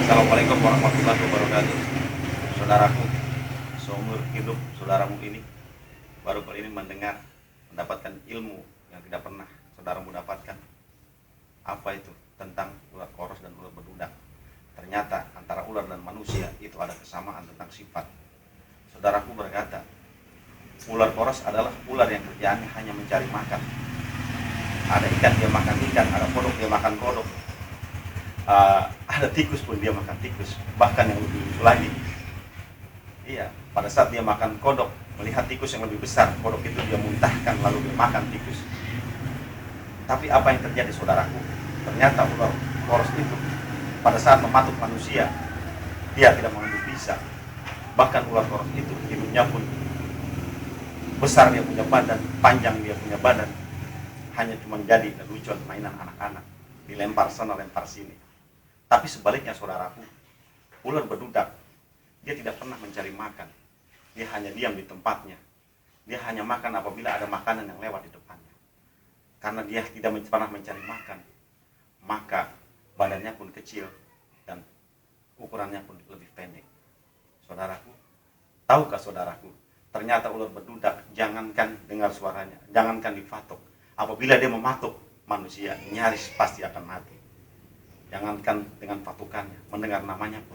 Assalamualaikum warahmatullahi wabarakatuh. Saudaraku, seumur hidup saudaramu ini baru kali ini mendapatkan ilmu yang tidak pernah saudaramu dapatkan. Apa itu? Tentang ular koros dan ular bedudak. Ternyata antara ular dan manusia itu ada kesamaan tentang sifat. Saudaraku berkata, ular koros adalah ular yang kerjaannya hanya mencari makan. Ada ikan dia makan ikan, ada kodok dia makan kodok. Ada tikus pun dia makan tikus. Bahkan yang lebih lucu lagi, iya, pada saat dia makan kodok, melihat tikus yang lebih besar, kodok itu dia muntahkan lalu dia makan tikus. Tapi apa yang terjadi saudaraku? Ternyata ular koros itu pada saat mematuk manusia, dia tidak mengambil bisa. Bahkan ular koros itu hidungnya pun besar, dia punya badan, panjang dia punya badan, hanya cuma jadi lucuan mainan anak-anak, dilempar sana lempar sini. Tapi sebaliknya saudaraku, ular bedudak, dia tidak pernah mencari makan. Dia hanya diam di tempatnya. Dia hanya makan apabila ada makanan yang lewat di depannya. Karena dia tidak pernah mencari makan, maka badannya pun kecil dan ukurannya pun lebih pendek. Saudaraku, tahukah saudaraku, ternyata ular bedudak, jangankan dengar suaranya, jangankan dipatok, apabila dia mematuk manusia, nyaris pasti akan mati. Jangankan dengan patukannya, mendengar namanya pun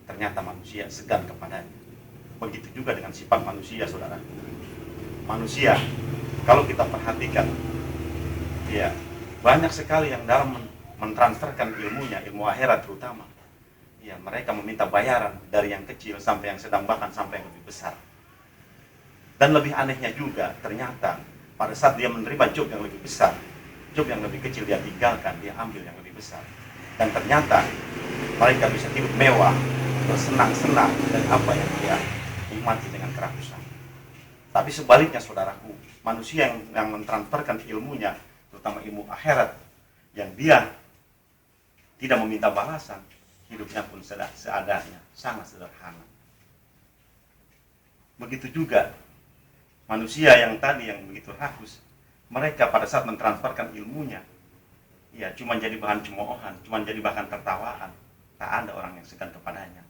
ternyata manusia segan kepadanya. Begitu juga dengan sifat manusia, saudara. Manusia, kalau kita perhatikan, ya banyak sekali yang dalam mentransferkan ilmunya, ilmu akhirat terutama, ya mereka meminta bayaran dari yang kecil sampai yang sedang, bahkan sampai yang lebih besar. Dan lebih anehnya juga, ternyata pada saat dia menerima job yang lebih besar, job yang lebih kecil dia tinggalkan, dia ambil yang lebih besar. Dan ternyata mereka bisa hidup mewah, bersenang-senang, dan apa yang dia nikmati dengan kerakusan. Tapi sebaliknya saudaraku, manusia yang mentransferkan ilmunya, terutama ilmu akhirat, yang dia tidak meminta balasan, hidupnya pun seadanya, sangat sederhana. Begitu juga manusia yang tadi yang begitu rakus, mereka pada saat mentransferkan ilmunya, ya cuma jadi bahan cemoohan, cuma jadi bahan tertawaan. Tak ada orang yang segan kepadanya.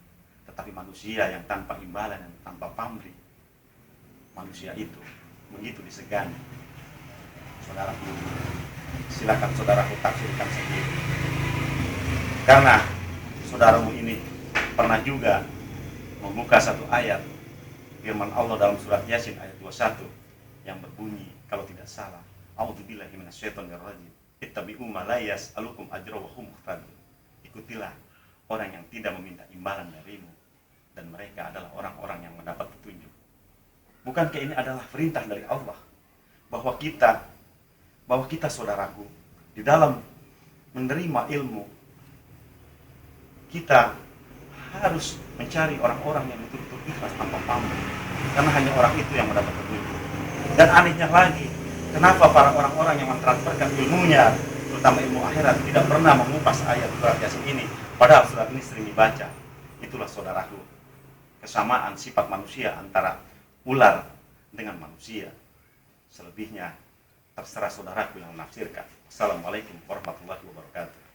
Tetapi manusia yang tanpa imbalan, yang tanpa pamrih, manusia itu begitu disegani. Saudaraku, silakan saudaraku tafsirkan sendiri. Karena saudaramu ini pernah juga membuka satu ayat firman Allah dalam surat Yasin ayat 21 yang berbunyi, kalau tidak salah, a'udzubillahi minasyaitonirrajim, ittabi'u ma la yas'alukum ajra wa hum muhtadun. Ikutilah orang yang tidak meminta imbalan darimu, dan mereka adalah orang-orang yang mendapat petunjuk. Bukankah ini adalah perintah dari Allah bahwa kita saudaraku, di dalam menerima ilmu, kita harus mencari orang-orang yang betul-betul ikhlas tanpa pamrih, karena hanya orang itu yang mendapat petunjuk. Dan anehnya lagi, kenapa para orang-orang yang mentransferkan ilmunya, terutama ilmu akhirat, tidak pernah mengupas ayat surat Yasin ini, padahal surat ini sering dibaca. Itulah saudaraku, kesamaan sifat manusia antara ular dengan manusia. Selebihnya terserah saudaraku yang menafsirkan. Assalamualaikum warahmatullahi wabarakatuh.